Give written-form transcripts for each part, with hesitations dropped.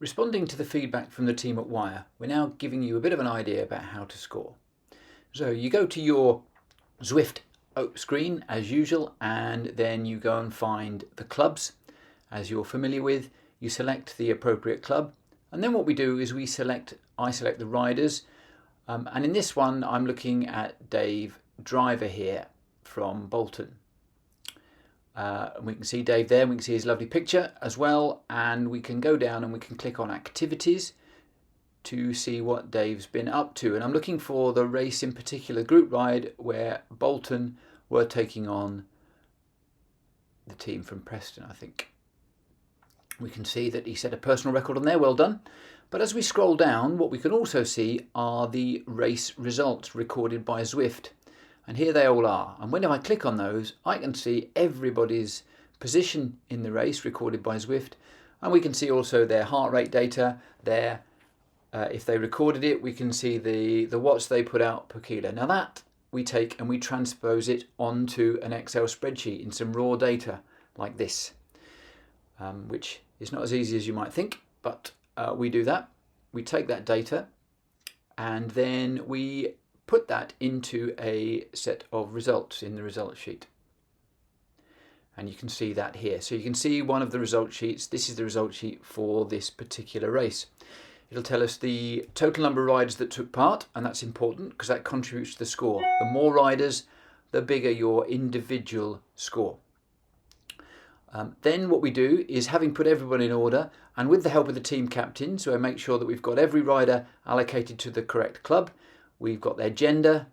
Responding to the feedback from the team at Wire, we're now giving you a bit of an idea about how to score. So you go to your Zwift screen as usual, and then you go and find the clubs as you're familiar with. You select the appropriate club, and then what we do is I select the riders, and in this one I'm looking at Dave Driver here from Bolton. We can see Dave there, we can see his lovely picture as well, and we can go down and we can click on activities to see what Dave's been up to. And I'm looking for the race in particular, group ride, where Bolton were taking on the team from Preston, I think. We can see that he set a personal record on there, well done. But as we scroll down, what we can also see are the race results recorded by Zwift. And here they all are. And whenever I click on those, I can see everybody's position in the race recorded by Zwift. And we can see also their heart rate data, if they recorded it, we can see the watts they put out per kilo. Now that we take and we transpose it onto an Excel spreadsheet in some raw data like this, which is not as easy as you might think, but we do that. We take that data and then we put that into a set of results in the result sheet. And you can see that here. So you can see one of the result sheets. This is the result sheet for this particular race. It'll tell us the total number of riders that took part, and that's important because that contributes to the score. The more riders, the bigger your individual score. Then what we do is, having put everyone in order, and with the help of the team captain, so I make sure that we've got every rider allocated to the correct club. We've got their gender,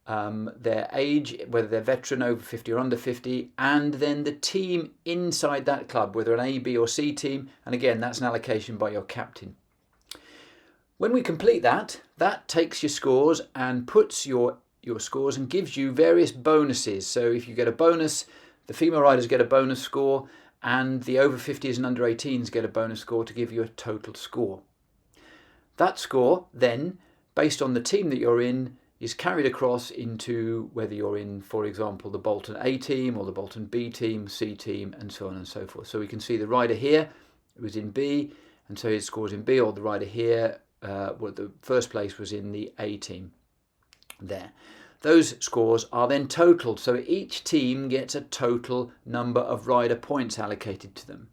their age, whether they're veteran, over 50 or under 50, and then the team inside that club, whether an A, B or C team, and again that's an allocation by your captain. When we complete that, that takes your scores and puts your scores and gives you various bonuses. So if you get a bonus, the female riders get a bonus score, and the over 50s and under 18s get a bonus score to give you a total score. That score then, based on the team that you're in, is carried across into whether you're in, for example, the Bolton A team or the Bolton B team, C team, and so on and so forth. So we can see the rider here was in B, and so his score's in B, or the rider here, the first place was in the A team there. Those scores are then totaled, so each team gets a total number of rider points allocated to them.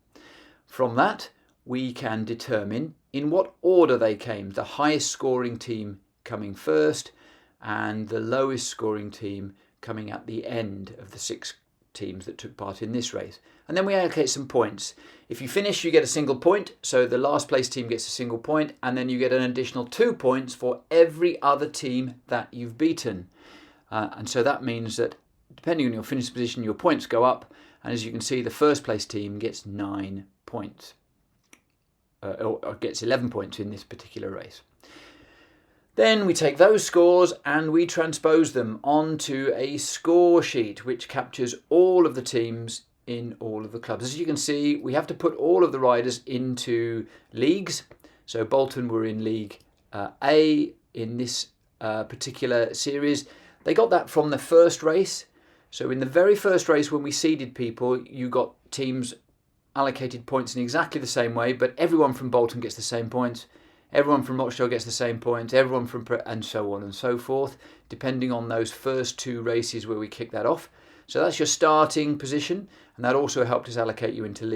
From that, we can determine in what order they came, the highest scoring team coming first and the lowest scoring team coming at the end of the 6 teams that took part in this race. And then we allocate some points. If you finish, you get a single point, so the last place team gets a single point, and then you get an additional 2 points for every other team that you've beaten. And so that means that depending on your finish position, your points go up, and as you can see, the first place team gets 9 points. Or gets 11 points in this particular race. Then we take those scores and we transpose them onto a score sheet which captures all of the teams in all of the clubs. As you can see, we have to put all of the riders into leagues. So Bolton were in League A in this particular series. They got that from the first race. So in the very first race when we seeded people, you got teams allocated points in exactly the same way, but everyone from Bolton gets the same points, everyone from Rochdale gets the same points, everyone from and so on and so forth, depending on those first 2 races where we kick that off. So that's your starting position, and that also helped us allocate you into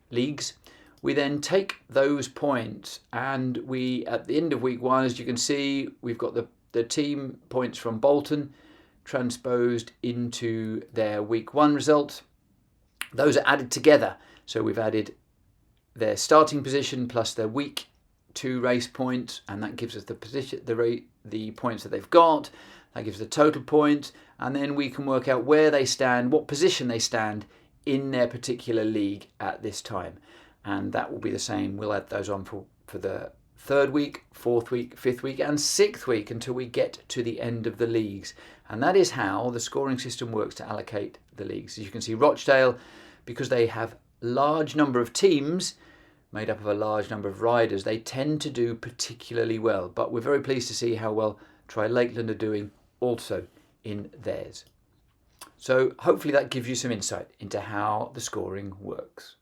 leagues. We then take those points, and we, at the end of week 1, as you can see, we've got the team points from Bolton transposed into their week 1 results. Those are added together. So we've added their starting position plus their week 2 race points, and that gives us the position, the points that they've got. That gives the total points, and then we can work out where they stand, what position they stand in their particular league at this time. And that will be the same. We'll add those on for the 3rd week, 4th week, 5th week, and 6th week until we get to the end of the leagues. And that is how the scoring system works to allocate the leagues. As you can see, Rochdale, because they have large number of teams made up of a large number of riders, they tend to do particularly well. But we're very pleased to see how well Tri-Lakeland are doing also in theirs. So hopefully that gives you some insight into how the scoring works.